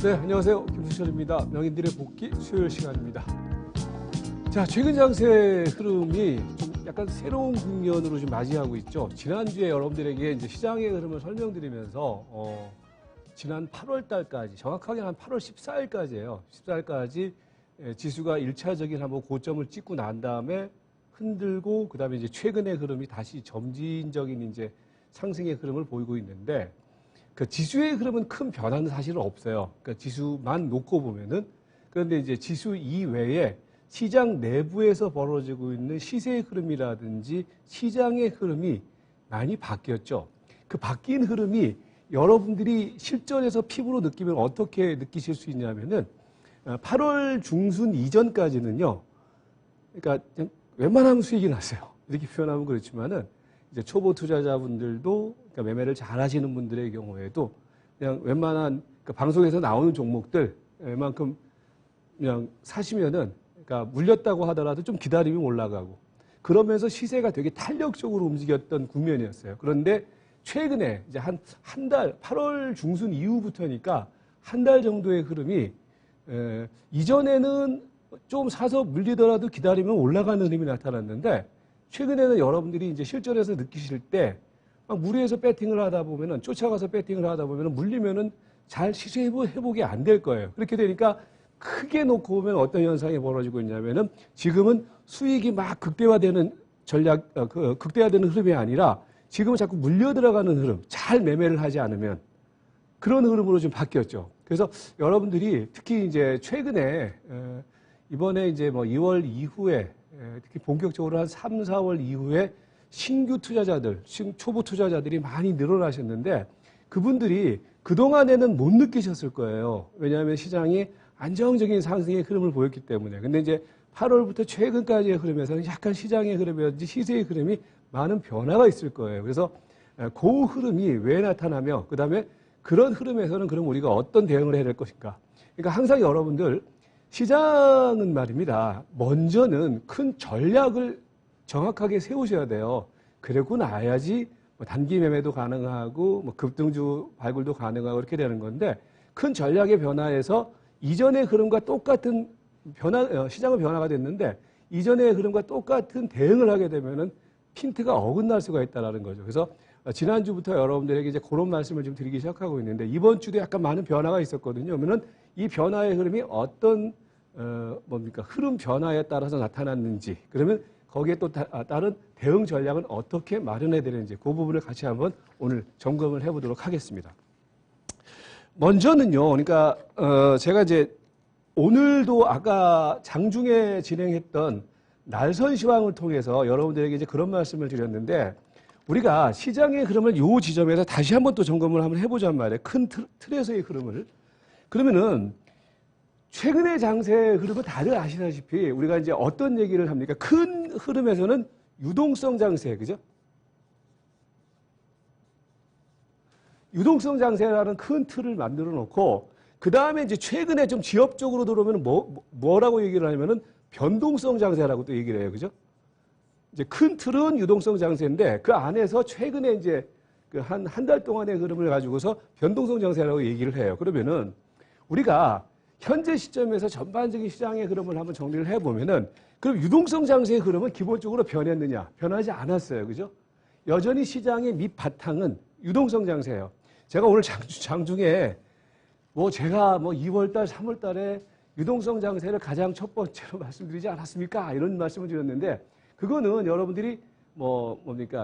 네, 안녕하세요. 김수철입니다. 명인들의 복귀 수요일 시간입니다. 자, 최근 장세 흐름이 좀 약간 새로운 국면으로 좀 맞이하고 있죠. 지난주에 여러분들에게 이제 시장의 흐름을 설명드리면서 지난 8월 달까지, 정확하게 한 8월 14일까지예요. 14일까지 지수가 1차적인 한번 고점을 찍고 난 다음에 흔들고 그다음에 이제 최근의 흐름이 다시 점진적인 이제 상승의 흐름을 보이고 있는데, 그 지수의 흐름은 큰 변화는 사실은 없어요. 그러니까 지수만 놓고 보면은. 그런데 이제 지수 이외에 시장 내부에서 벌어지고 있는 시세의 흐름이라든지 시장의 흐름이 많이 바뀌었죠. 그 바뀐 흐름이 여러분들이 실전에서 피부로 느끼면 어떻게 느끼실 수 있냐면은 8월 중순 이전까지는요. 그러니까 웬만하면 수익이 났어요. 이렇게 표현하면 그렇지만은 이제 초보 투자자분들도, 그러니까 매매를 잘 하시는 분들의 경우에도 그냥 웬만한, 그러니까 방송에서 나오는 종목들 웬만큼 그냥 사시면은, 그러니까 물렸다고 하더라도 좀 기다리면 올라가고, 그러면서 시세가 되게 탄력적으로 움직였던 국면이었어요. 그런데 최근에 이제 한 달, 8월 중순 이후부터니까 한 달 정도의 흐름이 이전에는 좀 사서 물리더라도 기다리면 올라가는 흐름이 나타났는데, 최근에는 여러분들이 이제 실전에서 느끼실 때 막 무리해서 배팅을 하다 보면은, 쫓아가서 배팅을 하다 보면은 물리면은 잘 시세 회복이 안 될 거예요. 그렇게 되니까 크게 놓고 보면 어떤 현상이 벌어지고 있냐면은, 지금은 수익이 막 극대화되는 극대화되는 흐름이 아니라 지금은 자꾸 물려 들어가는 흐름, 잘 매매를 하지 않으면 그런 흐름으로 좀 바뀌었죠. 그래서 여러분들이 특히 이제 최근에 이번에 이제 뭐 2월 이후에 특히 본격적으로 한 3, 4월 이후에 신규 투자자들, 초보 투자자들이 많이 늘어나셨는데, 그분들이 그동안에는 못 느끼셨을 거예요. 왜냐하면 시장이 안정적인 상승의 흐름을 보였기 때문에. 근데 이제 8월부터 최근까지의 흐름에서는 약간 시장의 흐름이라든지 시세의 흐름이 많은 변화가 있을 거예요. 그래서 그 흐름이 왜 나타나며, 그 다음에 그런 흐름에서는 그럼 우리가 어떤 대응을 해야 될 것인가. 그러니까 항상 여러분들, 시장은 말입니다. 먼저는 큰 전략을 정확하게 세우셔야 돼요. 그러고 나야지 뭐 단기 매매도 가능하고 뭐 급등주 발굴도 가능하고 이렇게 되는 건데, 큰 전략의 변화에서 이전의 흐름과 똑같은 시장은 변화가 됐는데 이전의 흐름과 똑같은 대응을 하게 되면은 핀트가 어긋날 수가 있다는 거죠. 그래서 지난주부터 여러분들에게 이제 그런 말씀을 좀 드리기 시작하고 있는데, 이번 주도 약간 많은 변화가 있었거든요. 그러면은 이 변화의 흐름이 어떤 흐름 변화에 따라서 나타났는지, 그러면 거기에 또 다른 대응 전략은 어떻게 마련해야 되는지, 그 부분을 같이 한번 오늘 점검을 해보도록 하겠습니다. 먼저는요, 그러니까 제가 이제 오늘도 아까 장중에 진행했던 날선 시황을 통해서 여러분들에게 이제 그런 말씀을 드렸는데, 우리가 시장의 흐름을 요 지점에서 다시 한번 또 점검을 한번 해보자는 말이에요. 큰 틀에서의 흐름을. 그러면은 최근의 장세 흐름은 다들 아시다시피 우리가 이제 어떤 얘기를 합니까? 큰 흐름에서는 유동성 장세, 그죠? 유동성 장세라는 큰 틀을 만들어 놓고, 그 다음에 이제 최근에 좀 지역적으로 들어오면 뭐라고 얘기를 하냐면은 변동성 장세라고 또 얘기를 해요. 그죠? 이제 큰 틀은 유동성 장세인데 그 안에서 최근에 이제 그 한 달 동안의 흐름을 가지고서 변동성 장세라고 얘기를 해요. 그러면은 우리가 현재 시점에서 전반적인 시장의 흐름을 한번 정리를 해보면은, 그럼 유동성 장세의 흐름은 기본적으로 변했느냐? 변하지 않았어요. 그죠? 여전히 시장의 밑바탕은 유동성 장세예요. 제가 오늘 장중에 제가 2월달, 3월달에 유동성 장세를 가장 첫 번째로 말씀드리지 않았습니까? 이런 말씀을 드렸는데, 그거는 여러분들이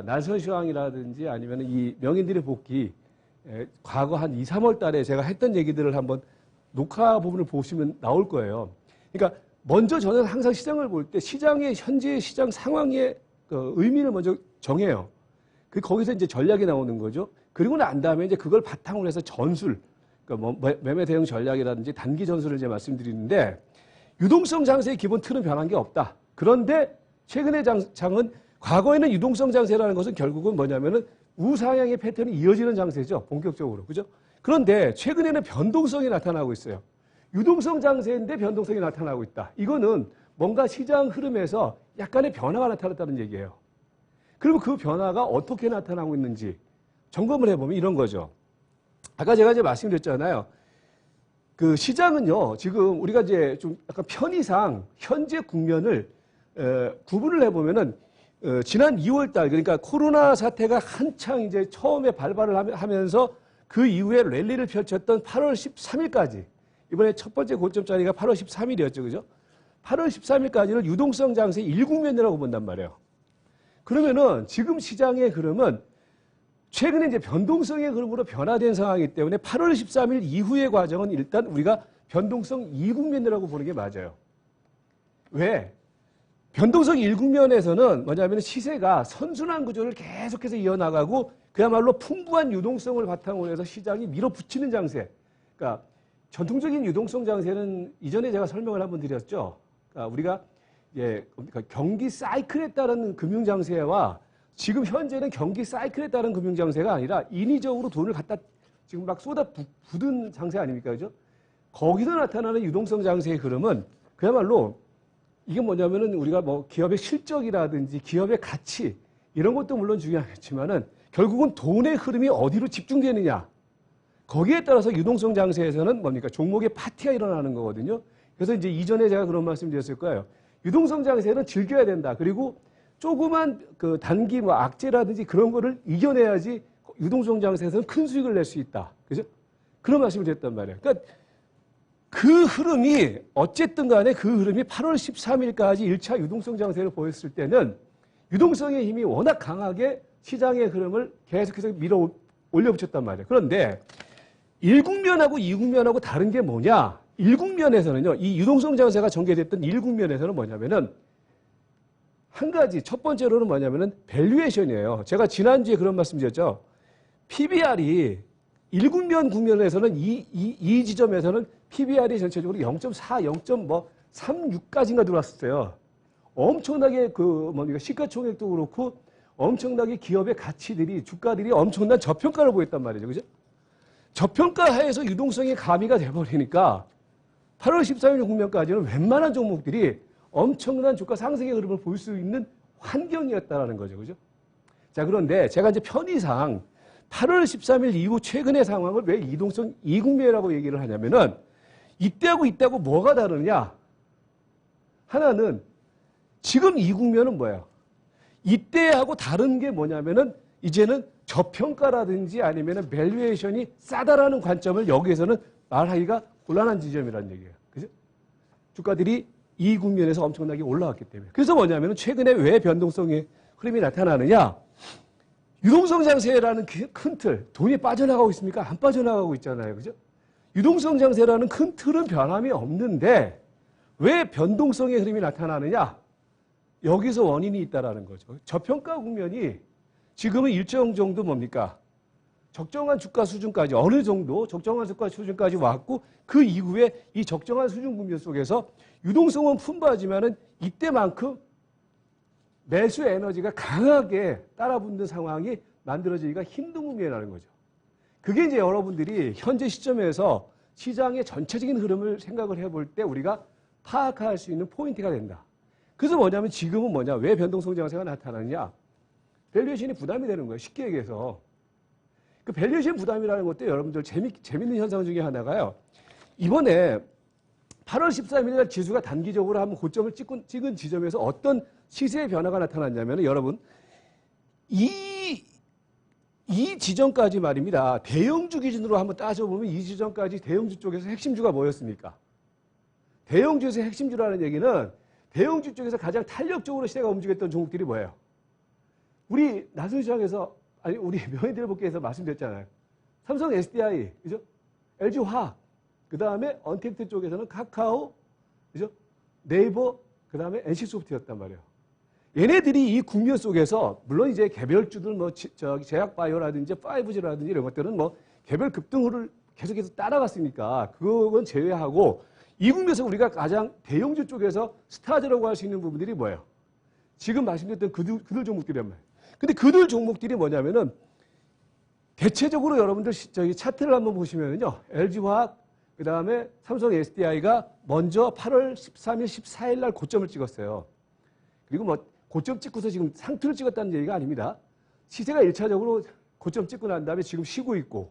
날선 시황이라든지 아니면 이 명인들의 복귀, 과거 한 2, 3월 달에 제가 했던 얘기들을 한번 녹화 부분을 보시면 나올 거예요. 그러니까 먼저 저는 항상 시장을 볼 때 시장의 현재의 시장 상황의 그 의미를 먼저 정해요. 거기서 이제 전략이 나오는 거죠. 그리고 난 다음에 이제 그걸 바탕으로 해서 전술, 그러니까 매매 대응 전략이라든지 단기 전술을 이제 말씀드리는데, 유동성 장세의 기본 틀은 변한 게 없다. 그런데 최근의 장은, 과거에는 유동성 장세라는 것은 결국은 뭐냐면은 우상향의 패턴이 이어지는 장세죠. 본격적으로. 그죠? 그런데 최근에는 변동성이 나타나고 있어요. 유동성 장세인데 변동성이 나타나고 있다. 이거는 뭔가 시장 흐름에서 약간의 변화가 나타났다는 얘기예요. 그리고 그 변화가 어떻게 나타나고 있는지 점검을 해보면 이런 거죠. 아까 제가 이제 말씀드렸잖아요. 그 시장은요, 지금 우리가 이제 좀 약간 편의상 현재 국면을 구분을 해보면은 지난 2월 달, 그러니까 코로나 사태가 한창 이제 처음에 발발을 하면서 그 이후에 랠리를 펼쳤던 8월 13일까지, 이번에 첫 번째 고점짜리가 8월 13일이었죠. 그죠? 8월 13일까지를 유동성 장세 1국면이라고 본단 말이에요. 그러면은 지금 시장의 흐름은 최근에 이제 변동성의 흐름으로 변화된 상황이기 때문에 8월 13일 이후의 과정은 일단 우리가 변동성 2국면이라고 보는 게 맞아요. 왜? 변동성 1국면에서는 뭐냐면 시세가 선순환 구조를 계속해서 이어나가고 그야말로 풍부한 유동성을 바탕으로 해서 시장이 밀어붙이는 장세. 그러니까 전통적인 유동성 장세는 이전에 제가 설명을 한번 드렸죠. 그러니까 우리가 그러니까 경기 사이클에 따른 금융 장세와 지금 현재는 경기 사이클에 따른 금융 장세가 아니라 인위적으로 돈을 갖다 지금 막 쏟아붓은 장세 아닙니까? 그죠? 거기서 나타나는 유동성 장세의 흐름은 그야말로 이게 뭐냐면은 우리가 뭐 기업의 실적이라든지 기업의 가치 이런 것도 물론 중요하겠지만은 결국은 돈의 흐름이 어디로 집중되느냐. 거기에 따라서 유동성 장세에서는 뭡니까? 종목의 파티가 일어나는 거거든요. 그래서 이제 이전에 제가 그런 말씀 드렸을 거예요. 유동성 장세는 즐겨야 된다. 그리고 조그만 그 단기 뭐 악재라든지 그런 거를 이겨내야지 유동성 장세에서는 큰 수익을 낼 수 있다. 그죠? 그런 말씀을 드렸단 말이에요. 그러니까 그 흐름이 어쨌든 간에 그 흐름이 8월 13일까지 1차 유동성 장세를 보였을 때는 유동성의 힘이 워낙 강하게 시장의 흐름을 계속해서 밀어 올려붙였단 말이에요. 그런데 1국면하고 2국면하고 다른 게 뭐냐? 1국면에서는요, 이 유동성 장세가 전개됐던 1국면에서는 뭐냐면은 한 가지, 첫 번째로는 뭐냐면은 밸류에이션이에요. 제가 지난주에 그런 말씀 드렸죠. PBR이 1국면 국면에서는 이 지점에서는 PBR이 전체적으로 0.4, 0.36까지인가 들어왔었어요. 엄청나게 시가총액도 그렇고 엄청나게 기업의 가치들이, 주가들이 엄청난 저평가를 보였단 말이죠. 그죠? 저평가하에서 유동성이 가미가 돼버리니까 8월 13일 국면까지는 웬만한 종목들이 엄청난 주가 상승의 흐름을 볼 수 있는 환경이었다는 거죠. 그죠? 자, 그런데 제가 이제 편의상 8월 13일 이후 최근의 상황을 왜 이동성 2국면이라고 얘기를 하냐면은 이때하고 뭐가 다르냐? 하나는 지금 2국면은 뭐예요? 이때하고 다른 게 뭐냐면은 이제는 저평가라든지 아니면은 밸류에이션이 싸다라는 관점을 여기에서는 말하기가 곤란한 지점이라는 얘기예요. 그죠? 주가들이 이 국면에서 엄청나게 올라왔기 때문에. 그래서 뭐냐면은 최근에 왜 변동성의 흐름이 나타나느냐? 유동성 장세라는 큰 틀, 돈이 빠져나가고 있습니까? 안 빠져나가고 있잖아요. 그죠? 유동성 장세라는 큰 틀은 변함이 없는데 왜 변동성의 흐름이 나타나느냐? 여기서 원인이 있다라는 거죠. 저평가 국면이 지금은 일정 정도 뭡니까? 적정한 주가 수준까지 어느 정도 적정한 주가 수준까지 왔고 그 이후에 이 적정한 수준 국면 속에서 유동성은 풍부하지만은 이때만큼 매수 에너지가 강하게 따라붙는 상황이 만들어지기가 힘든 국면이라는 거죠. 그게 이제 여러분들이 현재 시점에서 시장의 전체적인 흐름을 생각을 해볼 때 우리가 파악할 수 있는 포인트가 된다. 그래서 뭐냐면 지금은 왜 변동성 장세가 나타나느냐? 밸류에이션이 부담이 되는 거예요. 쉽게 얘기해서. 그 밸류에이션 부담이라는 것도 여러분들 재밌는 현상 중에 하나가요. 이번에 8월 13일 날 지수가 단기적으로 한번 고점을 찍은 지점에서 어떤 시세의 변화가 나타났냐면 여러분 이 지점까지 말입니다. 대형주 기준으로 한번 따져보면 이 지점까지 대형주 쪽에서 핵심주가 뭐였습니까? 대형주에서 핵심주라는 얘기는 대형주 쪽에서 가장 탄력적으로 시세가 움직였던 종목들이 뭐예요? 우리 나선시장에서 아니 우리 명예대복께서 말씀드렸잖아요. 삼성 SDI, 그죠? LG화학, 그 다음에 언택트 쪽에서는 카카오, 그죠? 네이버, 그 다음에 NC소프트였단 말이에요. 얘네들이 이 국면 속에서 물론 이제 개별주들 제약바이오라든지 5G라든지 이런 것들은 개별 급등을 계속해서 따라갔으니까 그건 제외하고 이 국면에서 우리가 가장 대형주 쪽에서 스타즈라고 할 수 있는 부분들이 뭐예요? 지금 말씀드렸던 그들 종목들이란 말이에요. 근데 그들 종목들이 뭐냐면은 대체적으로 여러분들 차트를 한번 보시면은요. LG화학, 그 다음에 삼성 SDI가 먼저 8월 13일, 14일 날 고점을 찍었어요. 그리고 고점 찍고서 지금 상투를 찍었다는 얘기가 아닙니다. 시세가 1차적으로 고점 찍고 난 다음에 지금 쉬고 있고,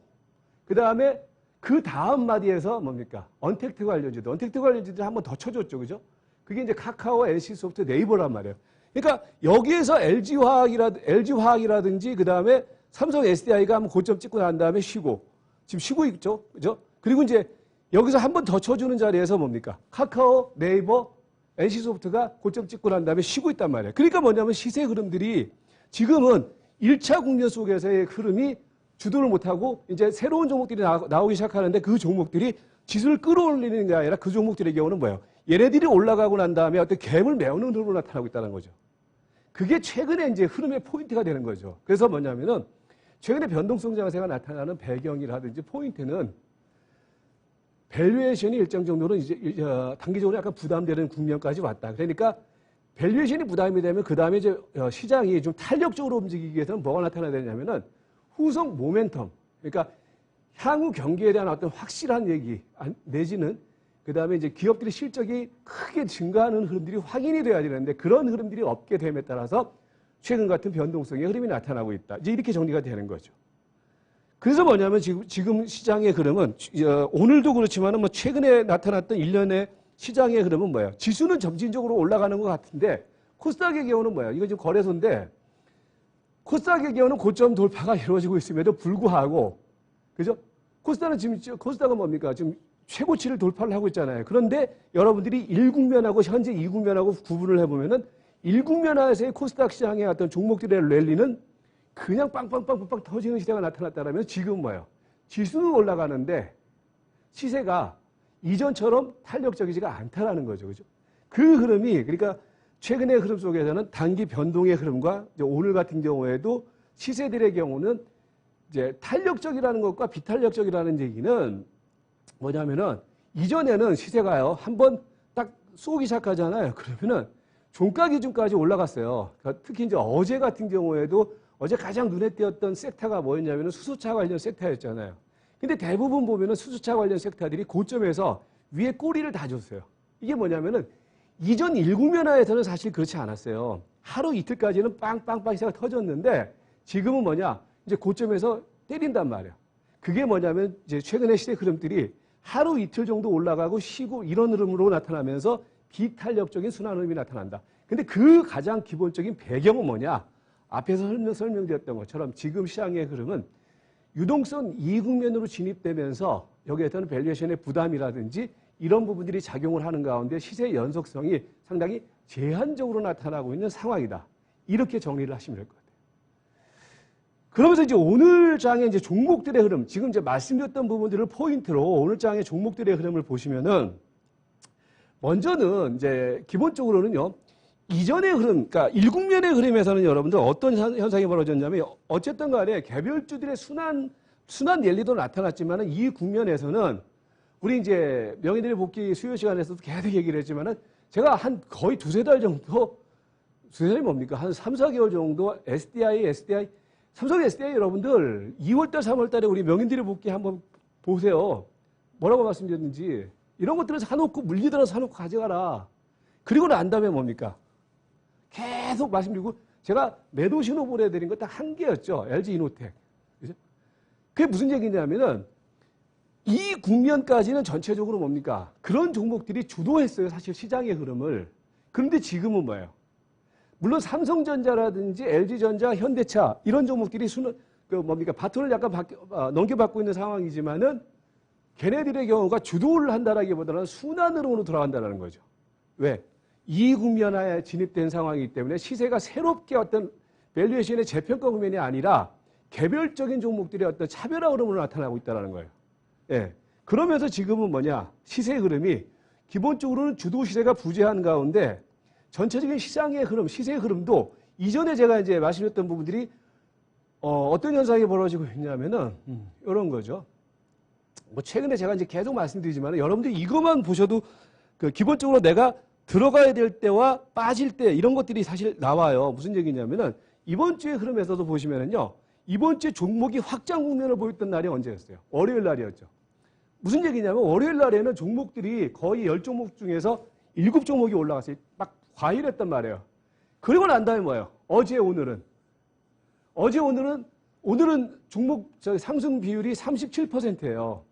그 다음에 그 다음 마디에서 뭡니까? 언택트 관련주들. 언택트 관련주들 한 번 더 쳐줬죠. 그죠? 그게 이제 카카오, NC소프트, 네이버란 말이에요. 그러니까 여기에서 LG화학이라든지 그 다음에 삼성 SDI가 한번 고점 찍고 난 다음에 쉬고 지금 쉬고 있죠. 그죠? 그리고 이제 여기서 한 번 더 쳐주는 자리에서 뭡니까? 카카오, 네이버, NC소프트가 고점 찍고 난 다음에 쉬고 있단 말이에요. 그러니까 뭐냐면 시세 흐름들이 지금은 1차 국면 속에서의 흐름이 주도를 못하고 이제 새로운 종목들이 나오기 시작하는데 그 종목들이 지수를 끌어올리는 게 아니라 그 종목들의 경우는 뭐예요? 얘네들이 올라가고 난 다음에 어떤 갭을 메우는 흐름으로 나타나고 있다는 거죠. 그게 최근에 이제 흐름의 포인트가 되는 거죠. 그래서 뭐냐면은 최근에 변동성 장세가 나타나는 배경이라든지 포인트는 밸류에이션이 일정 정도로 이제 단기적으로 약간 부담되는 국면까지 왔다. 그러니까 밸류에이션이 부담이 되면 그 다음에 이제 시장이 좀 탄력적으로 움직이기 위해서는 뭐가 나타나야 되냐면은 후속 모멘텀. 그러니까 향후 경기에 대한 어떤 확실한 얘기 내지는 그 다음에 이제 기업들의 실적이 크게 증가하는 흐름들이 확인이 돼야 되는데 그런 흐름들이 없게 됨에 따라서 최근 같은 변동성의 흐름이 나타나고 있다. 이제 이렇게 정리가 되는 거죠. 그래서 뭐냐면 지금 시장의 흐름은 오늘도 그렇지만은 뭐 최근에 나타났던 일련의 시장의 흐름은 뭐예요? 지수는 점진적으로 올라가는 것 같은데 코스닥의 경우는 뭐예요? 이거 지금 거래소인데 코스닥의 경우는 고점 돌파가 이루어지고 있음에도 불구하고 그죠? 코스닥은 뭡니까? 지금 최고치를 돌파를 하고 있잖아요. 그런데 여러분들이 1국면하고 현재 2국면하고 구분을 해보면은 1국면에서의 코스닥 시장의 어떤 종목들의 랠리는 그냥 빵빵빵빵 터지는 시대가 나타났다면 지금 뭐예요? 지수는 올라가는데 시세가 이전처럼 탄력적이지가 않다라는 거죠. 그죠? 그 흐름이 그러니까 최근의 흐름 속에서는 단기 변동의 흐름과 이제 오늘 같은 경우에도 시세들의 경우는 이제 탄력적이라는 것과 비탄력적이라는 얘기는 뭐냐면은 이전에는 시세가요 한번 딱 쏘기 시작하잖아요. 그러면은 종가 기준까지 올라갔어요. 그러니까 특히 이제 어제 같은 경우에도 어제 가장 눈에 띄었던 섹터가 뭐였냐면은 수소차 관련 섹터였잖아요. 근데 대부분 보면은 수소차 관련 섹터들이 고점에서 위에 꼬리를 다 줬어요. 이게 뭐냐면은 이전 1국면화에서는 사실 그렇지 않았어요. 하루 이틀까지는 빵빵빵 시세가 터졌는데 지금은 뭐냐? 이제 고점에서 때린단 말이에요. 그게 뭐냐면 이제 최근의 시대 흐름들이 하루 이틀 정도 올라가고 쉬고 이런 흐름으로 나타나면서 비탄력적인 순환 흐름이 나타난다. 근데 그 가장 기본적인 배경은 뭐냐? 앞에서 설명드렸던 것처럼 지금 시장의 흐름은 유동성 2국면으로 진입되면서 여기에서는 밸류에이션의 부담이라든지 이런 부분들이 작용을 하는 가운데 시세의 연속성이 상당히 제한적으로 나타나고 있는 상황이다. 이렇게 정리를 하시면 될 것 같아요. 그러면서 이제 오늘 장의 이제 종목들의 흐름, 지금 이제 말씀드렸던 부분들을 포인트로 오늘 장의 종목들의 흐름을 보시면은 먼저는 이제 기본적으로는요, 이전의 흐름, 그러니까 1국면의 흐름에서는 여러분들 어떤 현상이 벌어졌냐면 어쨌든 간에 개별주들의 순환 랠리도 나타났지만은 이 국면에서는 우리 이제 명의들의 복귀 수요 시간에서도 계속 얘기를 했지만은 제가 한 거의 두세 달 정도, 두세 달이 뭡니까? 한 3, 4개월 정도 삼성 SDI 여러분들 2월달, 3월달에 우리 명인들의 복귀 한번 보세요. 뭐라고 말씀드렸는지. 이런 것들을 사놓고 물리더라도 사놓고 가져가라. 그리고 난 다음에 뭡니까? 계속 말씀드리고 제가 매도 신호 보내드린 거 딱 한 개였죠. LG 이노텍. 그죠? 그게 무슨 얘기냐면은 이 국면까지는 전체적으로 뭡니까? 그런 종목들이 주도했어요. 사실 시장의 흐름을. 그런데 지금은 뭐예요? 물론 삼성전자라든지 LG전자, 현대차 이런 종목들이 바톤을 약간 넘겨받고 있는 상황이지만은 걔네들의 경우가 주도를 한다라기보다는 순환 흐름으로 돌아간다는 거죠. 왜? 이 국면에 진입된 상황이기 때문에 시세가 새롭게 어떤 밸류에이션의 재평가 국면이 아니라 개별적인 종목들의 어떤 차별화 흐름으로 나타나고 있다는 거예요. 예. 그러면서 지금은 뭐냐? 시세 흐름이 기본적으로는 주도 시세가 부재한 가운데 전체적인 시장의 흐름, 시세의 흐름도 이전에 제가 이제 말씀드렸던 부분들이 어떤 현상이 벌어지고 있냐면은 이런 거죠. 뭐 최근에 제가 이제 계속 말씀드리지만 여러분들이 이것만 보셔도 그 기본적으로 내가 들어가야 될 때와 빠질 때 이런 것들이 사실 나와요. 무슨 얘기냐면은 이번 주의 흐름에서도 보시면은요. 이번 주에 종목이 확장 국면을 보였던 날이 언제였어요? 월요일 날이었죠. 무슨 얘기냐면 월요일 날에는 종목들이 거의 10종목 중에서 7종목이 올라갔어요. 막 과열했단 말이에요. 그리고 난 다음에 뭐예요? 어제 오늘은 종목 상승 비율이 37%예요.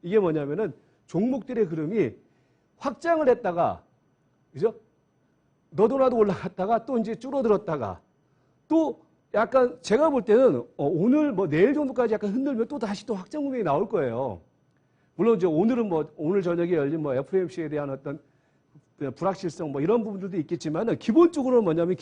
이게 뭐냐면은 종목들의 흐름이 확장을 했다가, 그죠? 너도 나도 올라갔다가 또 이제 줄어들었다가 또 약간 제가 볼 때는 오늘 뭐 내일 정도까지 약간 흔들면 또 다시 또 확장 분명히 나올 거예요. 물론 이제 오늘은 뭐 오늘 저녁에 열린 뭐 FOMC에 대한 어떤 불확실성 뭐 이런 부분들도 있겠지만은 기본적으로 뭐냐면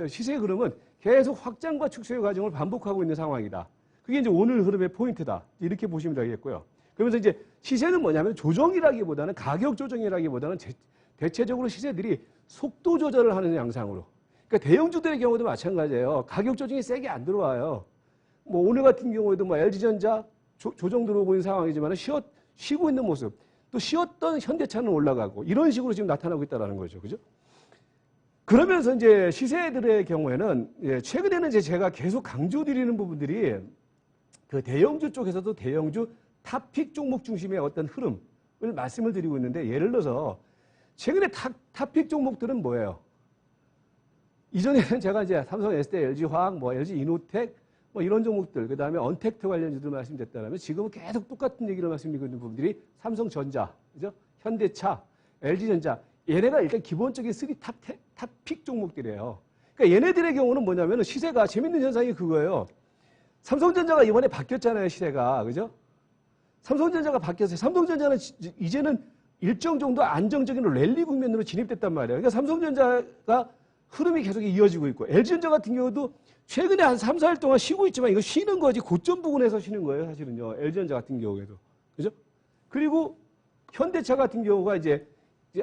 시세 흐름은 계속 확장과 축소의 과정을 반복하고 있는 상황이다. 그게 이제 오늘 흐름의 포인트다. 이렇게 보시면 되겠고요. 그러면서 이제 시세는 뭐냐면 조정이라기보다는 가격 조정이라기보다는 대체적으로 시세들이 속도 조절을 하는 양상으로. 그러니까 대형주들의 경우도 마찬가지예요. 가격 조정이 세게 안 들어와요. 뭐 오늘 같은 경우에도 뭐 LG전자 조정 들어오고 있는 상황이지만 쉬고 있는 모습. 또 쉬었던 현대차는 올라가고 이런 식으로 지금 나타나고 있다는 거죠. 그죠? 그러면서 이제 시세들의 경우에는 최근에는 이제 제가 계속 강조드리는 부분들이 그 대형주 쪽에서도 대형주 탑픽 종목 중심의 어떤 흐름을 말씀을 드리고 있는데 예를 들어서 최근에 탑픽 종목들은 뭐예요? 이전에는 제가 이제 삼성 S대, LG화학, 뭐 LG 이노텍 뭐 이런 종목들, 그 다음에 언택트 관련주들 말씀드렸다면 지금은 계속 똑같은 얘기를 말씀드리고 있는 부분들이 삼성전자, 그죠? 현대차, LG전자, 얘네가 일단 기본적인 3 탑픽 종목들이에요. 그러니까 얘네들의 경우는 뭐냐면 시세가 재밌는 현상이 그거예요. 삼성전자가 이번에 바뀌었잖아요, 시세가. 그죠? 삼성전자가 바뀌었어요. 삼성전자는 이제는 일정 정도 안정적인 랠리 국면으로 진입됐단 말이에요. 그러니까 삼성전자가 흐름이 계속 이어지고 있고 LG전자 같은 경우도 최근에 한 3, 4일 동안 쉬고 있지만 이거 쉬는 거지 고점 부근에서 쉬는 거예요, 사실은요. LG전자 같은 경우에도. 그죠? 그리고 현대차 같은 경우가 이제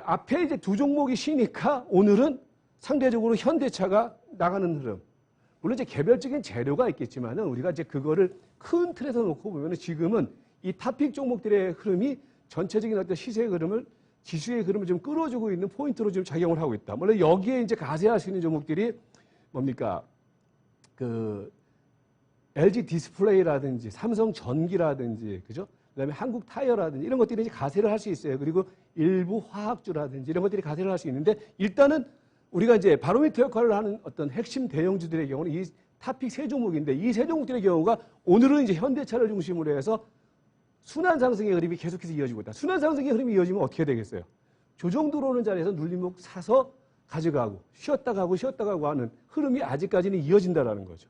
앞에 이제 두 종목이 쉬니까 오늘은 상대적으로 현대차가 나가는 흐름. 물론 이제 개별적인 재료가 있겠지만은 우리가 이제 그거를 큰 틀에서 놓고 보면은 지금은 이 탑픽 종목들의 흐름이 전체적인 어떤 시세의 흐름을 지수의 흐름을 좀 끌어주고 있는 포인트로 지금 작용을 하고 있다. 물론 여기에 이제 가세할 수 있는 종목들이 뭡니까? 그 LG 디스플레이라든지 삼성 전기라든지, 그죠? 그다음에 한국 타이어라든지 이런 것들이 이제 가세를 할 수 있어요. 그리고 일부 화학주라든지 이런 것들이 가세를 할 수 있는데 일단은 우리가 이제 바로미터 역할을 하는 어떤 핵심 대형주들의 경우는 이 탑픽 세 종목인데 이 세 종목들의 경우가 오늘은 이제 현대차를 중심으로 해서 순환 상승의 흐름이 계속해서 이어지고 있다. 순환 상승의 흐름이 이어지면 어떻게 되겠어요? 조정 들어오는 자리에서 눌림목 사서 가져가고 쉬었다 가고 쉬었다 가고 하는 흐름이 아직까지는 이어진다라는 거죠.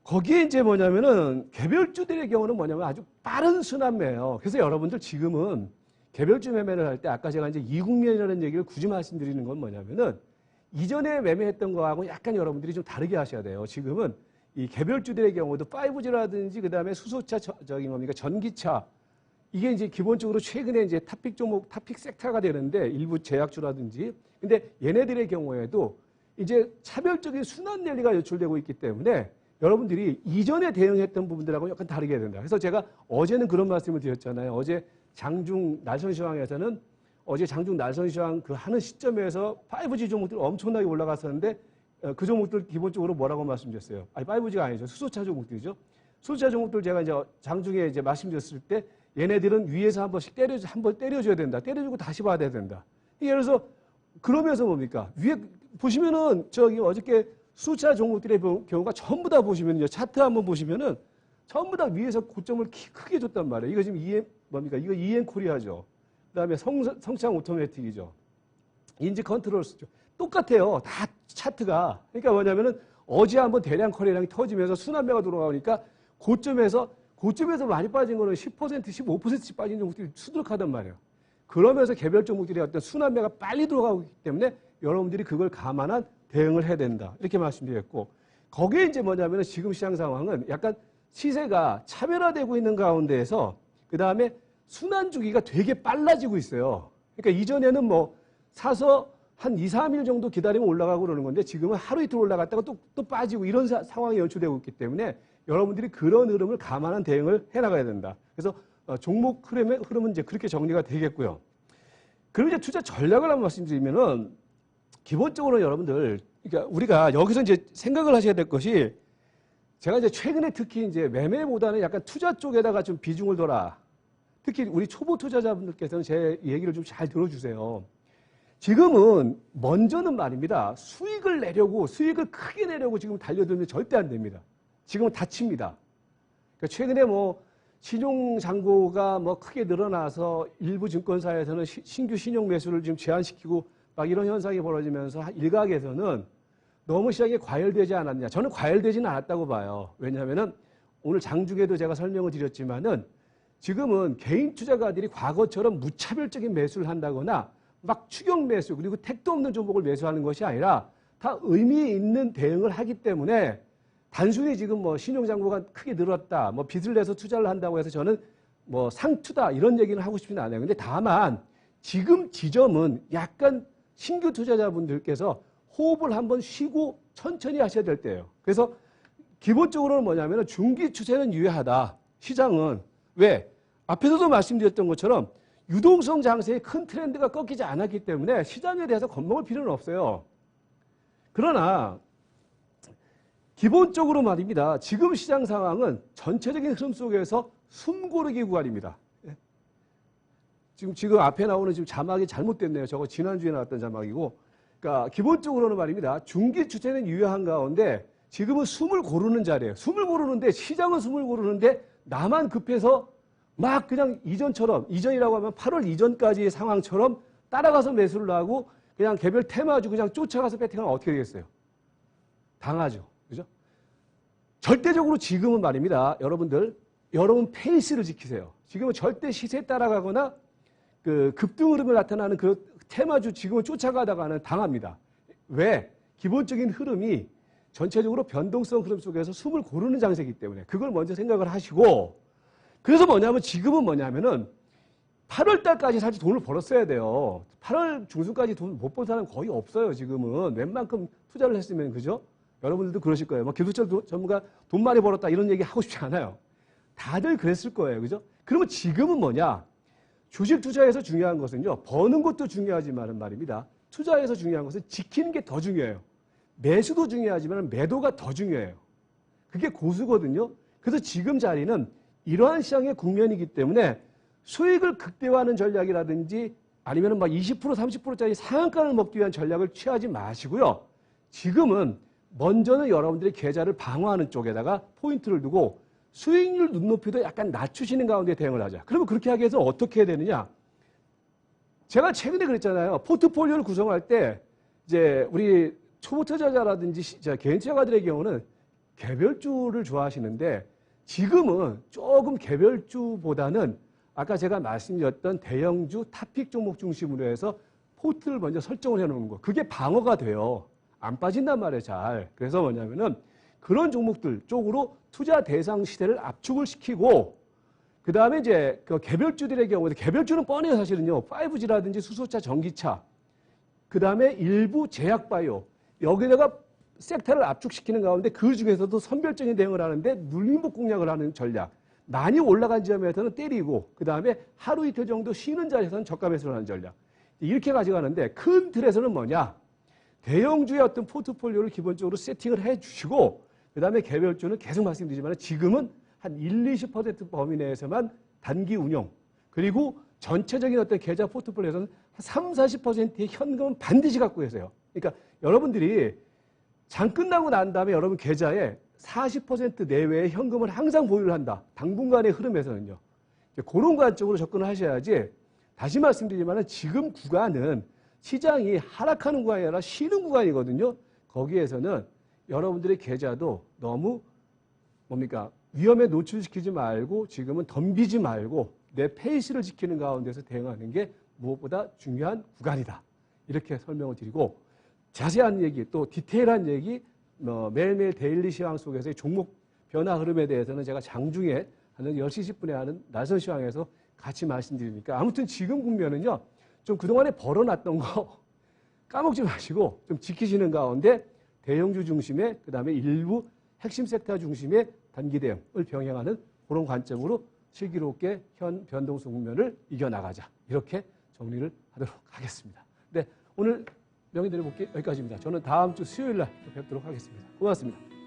거기에 이제 뭐냐면은 개별주들의 경우는 뭐냐면 아주 빠른 순환매예요. 그래서 여러분들 지금은 개별주 매매를 할 때 아까 제가 이제 이국면이라는 얘기를 굳이 말씀드리는 건 뭐냐면은 이전에 매매했던 거하고 약간 여러분들이 좀 다르게 하셔야 돼요. 지금은 이 개별주들의 경우도 5G라든지 그 다음에 수소차, 전기차 이게 이제 기본적으로 최근에 이제 탑픽 종목, 탑픽 섹터가 되는데 일부 제약주라든지 근데 얘네들의 경우에도 이제 차별적인 순환 랠리가 연출되고 있기 때문에 여러분들이 이전에 대응했던 부분들하고 약간 다르게 해야 된다. 그래서 제가 어제는 그런 말씀을 드렸잖아요. 어제 장중 날선시황에서는 어제 장중 날선시황 그 하는 시점에서 5G 종목들 엄청나게 올라갔었는데 그 종목들 기본적으로 뭐라고 말씀드렸어요? 아니 5G가 아니죠. 수소차 종목들이죠. 수소차 종목들 제가 이제 장중에 이제 말씀드렸을 때 얘네들은 위에서 한 번씩 한번 때려줘야 된다. 때려주고 다시 봐야 된다. 예를 들어서 그러면서 뭡니까? 위에 보시면은 저기 어저께 수소차 종목들의 경우가 전부 다 보시면요. 차트 한번 보시면은 전부 다 위에서 고점을 크게 줬단 말이에요. 이거 지금 이거 EM 코리아죠. 그 다음에 성창 오토매틱이죠. 인지 컨트롤스죠. 똑같아요. 다 차트가. 그러니까 뭐냐면은 어제 한번 대량 거래량이 터지면서 순환매가 돌아가니까 고점에서 많이 빠진 거는 10%, 15%씩 빠진 종목들이 수두룩하단 말이에요. 그러면서 개별 종목들이 어떤 순환매가 빨리 들어가고 있기 때문에 여러분들이 그걸 감안한 대응을 해야 된다. 이렇게 말씀드렸고 거기에 이제 뭐냐면은 지금 시장 상황은 약간 시세가 차별화되고 있는 가운데에서 그 다음에 순환 주기가 되게 빨라지고 있어요. 그러니까 이전에는 뭐 사서 한 2, 3일 정도 기다리면 올라가고 그러는 건데 지금은 하루 이틀 올라갔다가 또 빠지고 이런 상황이 연출되고 있기 때문에 여러분들이 그런 흐름을 감안한 대응을 해나가야 된다. 그래서 종목 흐름은 이제 그렇게 정리가 되겠고요. 그리고 이제 투자 전략을 한번 말씀드리면은 기본적으로 여러분들 그러니까 우리가 여기서 이제 생각을 하셔야 될 것이 제가 이제 최근에 특히 이제 매매보다는 약간 투자 쪽에다가 좀 비중을 둬라. 특히 우리 초보 투자자분들께서는 제 얘기를 좀 잘 들어주세요. 지금은 먼저는 말입니다. 수익을 크게 내려고 지금 달려들면 절대 안 됩니다. 지금은 다칩니다. 그러니까 최근에 뭐 신용잔고가 뭐 크게 늘어나서 일부 증권사에서는 신규 신용 매수를 지금 제한시키고 막 이런 현상이 벌어지면서 일각에서는 너무 시장에 과열되지 않았냐. 저는 과열되지는 않았다고 봐요. 왜냐하면은 오늘 장중에도 제가 설명을 드렸지만은 지금은 개인 투자가들이 과거처럼 무차별적인 매수를 한다거나 막 추격 매수 그리고 택도 없는 종목을 매수하는 것이 아니라 다 의미 있는 대응을 하기 때문에 단순히 지금 뭐 신용잔고가 크게 늘었다, 뭐 빚을 내서 투자를 한다고 해서 저는 뭐 상투다 이런 얘기는 하고 싶지는 않아요. 근데 다만 지금 지점은 약간 신규 투자자분들께서 호흡을 한번 쉬고 천천히 하셔야 될 때예요. 그래서 기본적으로는 뭐냐면 중기 추세는 유효하다. 시장은 왜? 앞에서도 말씀드렸던 것처럼 유동성 장세의 큰 트렌드가 꺾이지 않았기 때문에 시장에 대해서 겁먹을 필요는 없어요. 그러나 기본적으로 말입니다. 지금 시장 상황은 전체적인 흐름 속에서 숨고르기 구간입니다. 지금 앞에 나오는 지금 자막이 잘못됐네요. 저거 지난주에 나왔던 자막이고. 그러니까 기본적으로는 말입니다. 중기 추세는 유효한 가운데 지금은 숨을 고르는 자리예요. 숨을 고르는데 시장은 숨을 고르는데 나만 급해서 막 그냥 이전이라고 하면 8월 이전까지의 상황처럼 따라가서 매수를 하고 그냥 개별 테마주 그냥 쫓아가서 배팅하면 어떻게 되겠어요? 당하죠. 그죠? 절대적으로 지금은 말입니다. 여러분 페이스를 지키세요. 지금은 절대 시세에 따라가거나 그 급등 흐름을 나타나는 그 테마주 지금은 쫓아가다가는 당합니다. 왜? 기본적인 흐름이 전체적으로 변동성 흐름 속에서 숨을 고르는 장세이기 때문에 그걸 먼저 생각을 하시고 그래서 지금은 뭐냐면은 8월 달까지 사실 돈을 벌었어야 돼요. 8월 중순까지 돈 못 번 사람 거의 없어요. 지금은 웬만큼 투자를 했으면 그죠? 여러분들도 그러실 거예요. 뭐 기술자 전문가 돈 많이 벌었다 이런 얘기 하고 싶지 않아요. 다들 그랬을 거예요. 그죠? 그러면 지금은 뭐냐? 주식 투자에서 중요한 것은요. 버는 것도 중요하지만 말입니다. 투자에서 중요한 것은 지키는 게 더 중요해요. 매수도 중요하지만 매도가 더 중요해요. 그게 고수거든요. 그래서 지금 자리는 이러한 시장의 국면이기 때문에 수익을 극대화하는 전략이라든지 아니면 막 20% 30%짜리 상한가를 먹기 위한 전략을 취하지 마시고요. 지금은 먼저는 여러분들의 계좌를 방어하는 쪽에다가 포인트를 두고 수익률 눈높이도 약간 낮추시는 가운데 대응을 하자. 그러면 그렇게 하기 위해서 어떻게 해야 되느냐? 제가 최근에 그랬잖아요. 포트폴리오를 구성할 때 이제 우리 초보 투자자라든지 개인 투자가들의 경우는 개별주를 좋아하시는데 지금은 조금 개별주보다는 아까 제가 말씀드렸던 대형주 탑픽 종목 중심으로 해서 포트를 먼저 설정을 해놓는 거. 그게 방어가 돼요. 안 빠진단 말이에요, 잘. 그래서 뭐냐면은 그런 종목들 쪽으로 투자 대상 시대를 압축을 시키고 그 다음에 이제 그 개별주들의 경우에 개별주는 뻔해요, 사실은요. 5G라든지 수소차, 전기차. 그 다음에 일부 제약바이오. 여기다가 섹터를 압축시키는 가운데 그 중에서도 선별적인 대응을 하는데 눌림목 공략을 하는 전략. 많이 올라간 지점에서는 때리고 그 다음에 하루 이틀 정도 쉬는 자리에서는 저가 매수를 하는 전략. 이렇게 가져가는데 큰 틀에서는 뭐냐. 대형주의 어떤 포트폴리오를 기본적으로 세팅을 해 주시고 그 다음에 개별주는 계속 말씀드리지만 지금은 한 20% 범위 내에서만 단기 운용 그리고 전체적인 어떤 계좌 포트폴리오에서는 한 30-40%의 현금은 반드시 갖고 계세요. 그러니까 여러분들이 장 끝나고 난 다음에 여러분 계좌에 40% 내외의 현금을 항상 보유를 한다. 당분간의 흐름에서는요. 그런 관점으로 접근을 하셔야지 다시 말씀드리지만 지금 구간은 시장이 하락하는 구간이 아니라 쉬는 구간이거든요. 거기에서는 여러분들의 계좌도 너무 위험에 노출시키지 말고 지금은 덤비지 말고 내 페이스를 지키는 가운데서 대응하는 게 무엇보다 중요한 구간이다. 이렇게 설명을 드리고 자세한 얘기 또 디테일한 얘기 매일매일 데일리 시황 속에서의 종목 변화 흐름에 대해서는 제가 장중에 하는 10시 10분에 하는 날선 시황에서 같이 말씀드리니까 아무튼 지금 국면은요. 좀 그동안에 벌어놨던 거 까먹지 마시고 좀 지키시는 가운데 대형주 중심의 그다음에 일부 핵심 섹터 중심의 단기 대응을 병행하는 그런 관점으로 슬기롭게 현 변동성 국면을 이겨나가자. 이렇게 정리를 하도록 하겠습니다. 네, 오늘 명의대로 볼게 여기까지입니다. 저는 다음 주 수요일 날 뵙도록 하겠습니다. 고맙습니다.